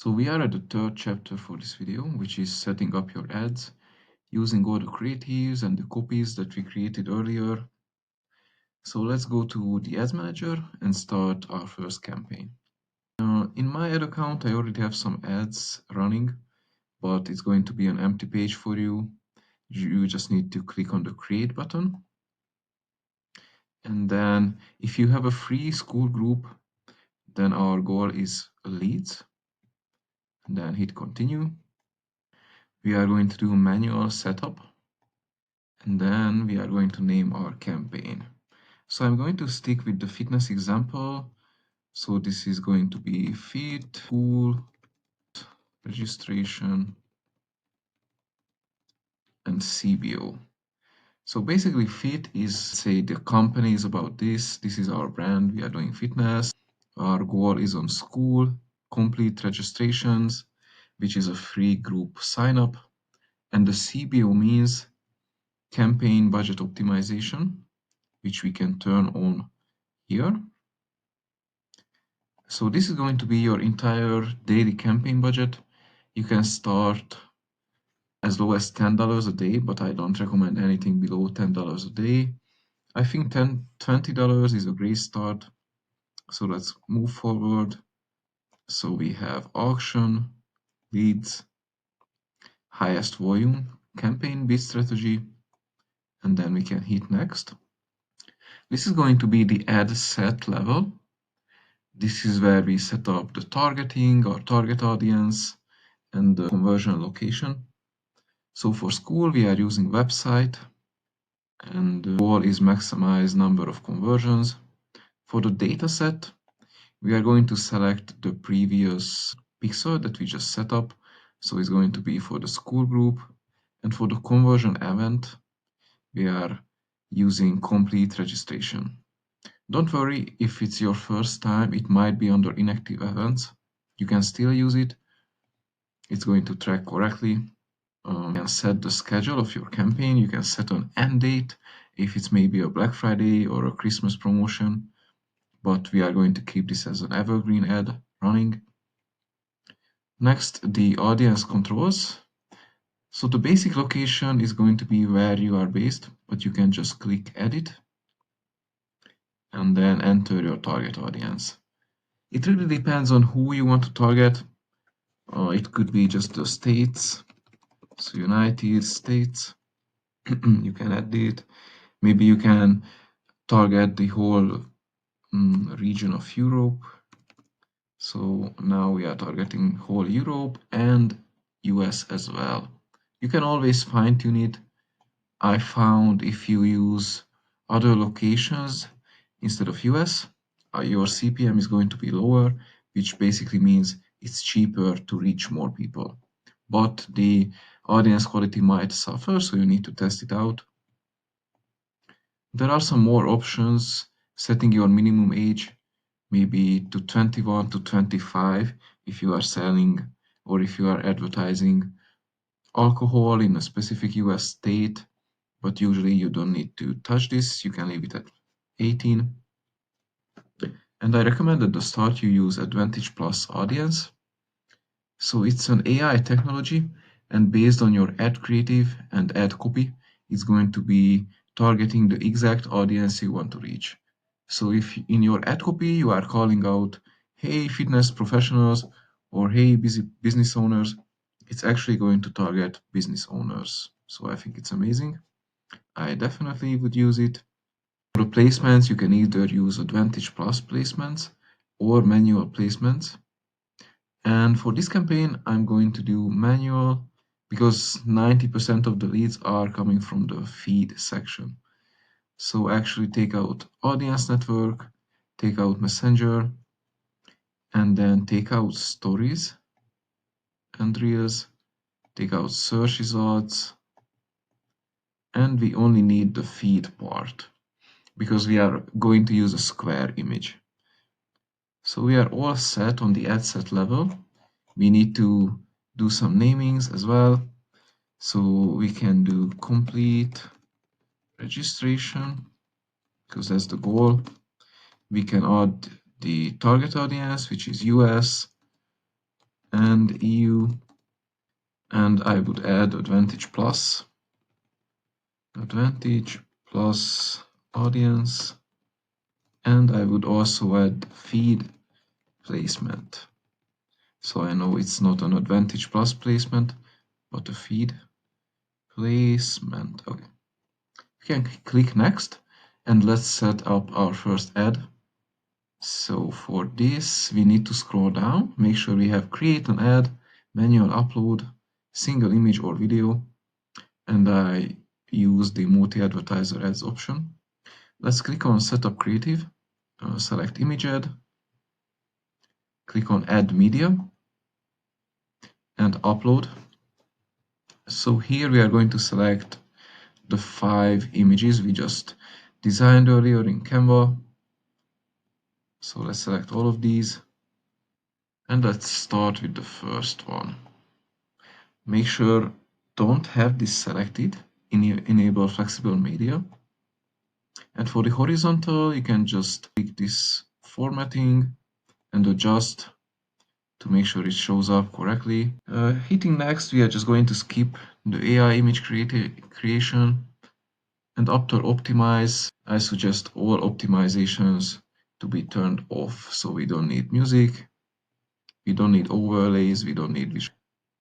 So we are at the third chapter for this video, which is setting up your ads using all the creatives and the copies that we created earlier. So let's go to the ads manager and start our first campaign. In my ad account, I already have some ads running, but it's going to be an empty page for you. You just need to click on the create button. And then if you have a free school group, then our goal is leads. And then hit continue. We are going to do manual setup. And then we are going to name our campaign. So I'm going to stick with the fitness example. So this is going to be fit, school, registration, and CBO. So basically fit is, say, the company is about this. This is our brand. We are doing fitness. Our goal is on school, complete registrations, which is a free group sign up. And the CBO means campaign budget optimization, which we can turn on here. So this is going to be your entire daily campaign budget. You can start as low as $10 a day, but I don't recommend anything below $10 a day. I think $20 is a great start. So let's move forward. So we have auction, leads, highest volume, campaign bid strategy, and then we can hit next. This is going to be the ad set level. This is where we set up the targeting, our target audience, and the conversion location. So for school, we are using website, and the goal is maximize number of conversions. For the data set, we are going to select the previous pixel that we just set up. So it's going to be for the school group. And for the conversion event, we are using complete registration. Don't worry, if it's your first time, it might be under inactive events. You can still use it. It's going to track correctly. You can set the schedule of your campaign. You can set an end date if it's maybe a Black Friday or a Christmas promotion, but we are going to keep this as an evergreen ad running. Next, the audience controls. So the basic location is going to be where you are based, but you can just click edit and then enter your target audience. It really depends on who you want to target. It could be just the states. So United States, you can edit. Maybe you can target the whole region of Europe. So now we are targeting whole Europe and US as well. You can always fine tune it. I found if you use other locations instead of US, your CPM is going to be lower, which basically means it's cheaper to reach more people. But the audience quality might suffer, so you need to test it out. There are some more options, setting your minimum age maybe to 21 to 25 if you are selling or if you are advertising alcohol in a specific US state, but usually you don't need to touch this. You can leave it at 18. And I recommend at the start you use Advantage Plus Audience. So it's an AI technology, and based on your ad creative and ad copy, it's going to be targeting the exact audience you want to reach. So if in your ad copy you are calling out, hey, fitness professionals, or hey, busy business owners, it's actually going to target business owners. So I think it's amazing. I definitely would use it. For the placements, you can either use Advantage Plus placements or manual placements. And for this campaign, I'm going to do manual because 90% of the leads are coming from the feed section. So actually take out audience network, take out messenger, and then take out stories and reels, take out search results, and we only need the feed part because we are going to use a square image. So we are all set on the ad set level. We need to do some namings as well. So we can do complete registration because that's the goal. We can add the target audience, which is US, and EU, and I would add Advantage Plus audience, and I would also add feed placement. So I know it's not an Advantage Plus placement, but a feed placement. Okay. We can click next, and let's set up our first ad. So for this, we need to scroll down, make sure we have create an ad, manual upload, single image or video, and I use the multi-advertiser ads option. Let's click on setup creative, select image ad, click on add media, and upload. So here we are going to select the 5 images we just designed earlier in Canva. So let's select all of these, and let's start with the first one. Make sure don't have this selected, enable flexible media. And for the horizontal, you can just click this formatting and adjust to make sure it shows up correctly. Hitting next, we are just going to skip the AI image creation. And after optimize, I suggest all optimizations to be turned off. So we don't need music, we don't need overlays, we don't need visual,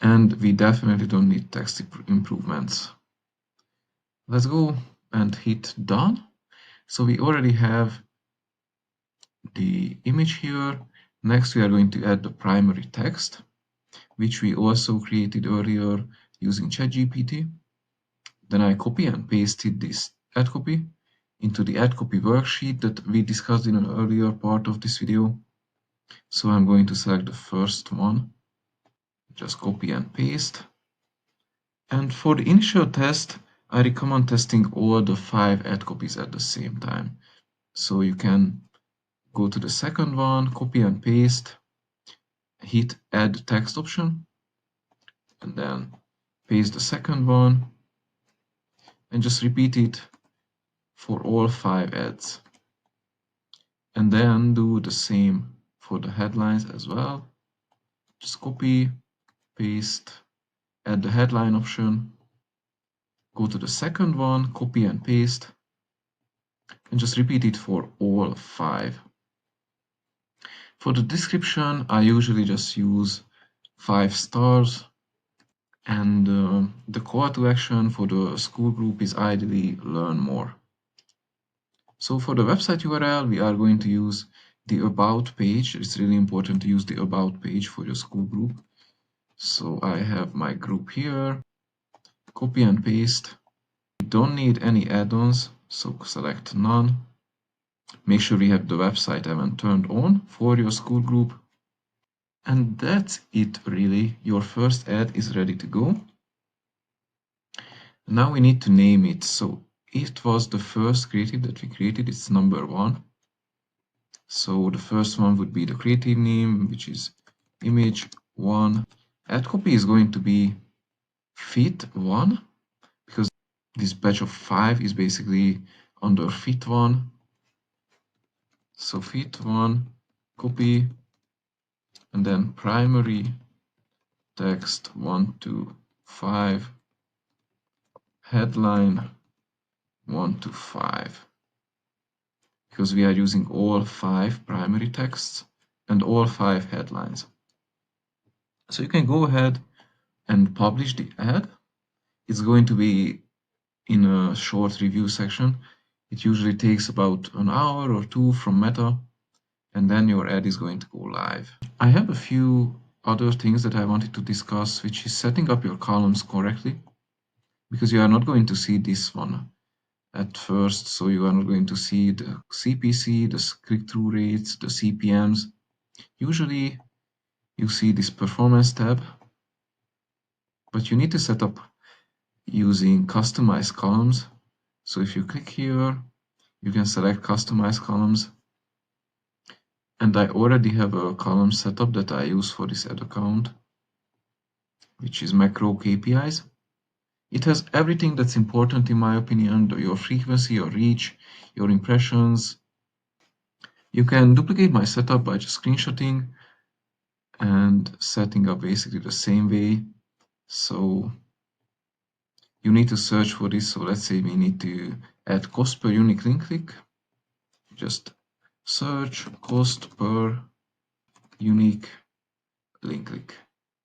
and we definitely don't need text improvements. Let's go and hit done. So we already have the image here. Next, we are going to add the primary text, which we also created earlier using ChatGPT. Then I copy and pasted this ad copy into the ad copy worksheet that we discussed in an earlier part of this video. So I'm going to select the first one, just copy and paste. And for the initial test, I recommend testing all the 5 ad copies at the same time. So you can go to the second one, copy and paste, hit add text option, and then paste the second one, and just repeat it for all 5 ads. And then do the same for the headlines as well. Just copy, paste, add the headline option, go to the second one, copy and paste, and just repeat it for all 5. For the description, I usually just use 5 stars, and the call to action for the Skool group is ideally learn more. So for the website URL, we are going to use the about page. It's really important to use the about page for your Skool group. So I have my group here, copy and paste. We don't need any add-ons, so select none. Make sure you have the website event turned on for your Skool group. And that's it really. Your first ad is ready to go. Now we need to name it. So it was the first creative that we created. It's number 1. So the first one would be the creative name, which is image 1. Ad copy is going to be fit 1, because this batch of 5 is basically under fit 1. So fit 1, copy, and then primary text 1 to 5, headline 1 to 5, because we are using all 5 primary texts and all 5 headlines. So you can go ahead and publish the ad. It's going to be in a short review section. It usually takes about an hour or 2 from Meta, and then your ad is going to go live. I have a few other things that I wanted to discuss, which is setting up your columns correctly, because you are not going to see this one at first. So you are not going to see the CPC, the click-through rates, the CPMs. Usually you see this performance tab, but you need to set up using customize columns. So if you click here, you can select customize columns. And I already have a column setup that I use for this ad account, which is macro KPIs. It has everything that's important in my opinion, your frequency, your reach, your impressions. You can duplicate my setup by just screenshotting and setting up basically the same way. So you need to search for this. So let's say we need to add cost per unique link click. Just search cost per unique link click.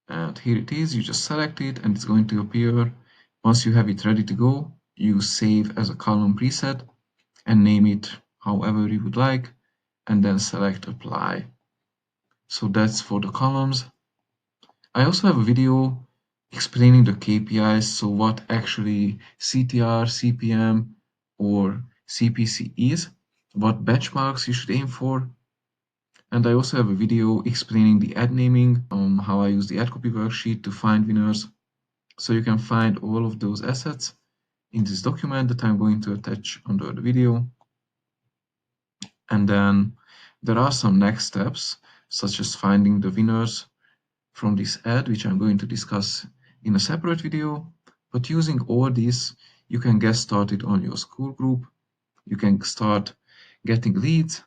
And here it is. You just select it and it's going to appear. Once you have it ready to go, you save as a column preset and name it however you would like, and then select apply. So that's for the columns. I also have a video explaining the KPIs, so what actually CTR, CPM, or CPC is, what benchmarks you should aim for, and I also have a video explaining the ad naming, how I use the ad copy worksheet to find winners. So you can find all of those assets in this document that I'm going to attach under the video. And then there are some next steps, such as finding the winners from this ad, which I'm going to discuss in a separate video. But using all this, you can get started on your Skool group. You can start getting leads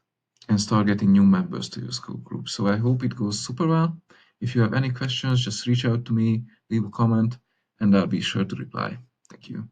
and start getting new members to your Skool group. So I hope it goes super well. If you have any questions, just reach out to me, leave a comment, and I'll be sure to reply. Thank you.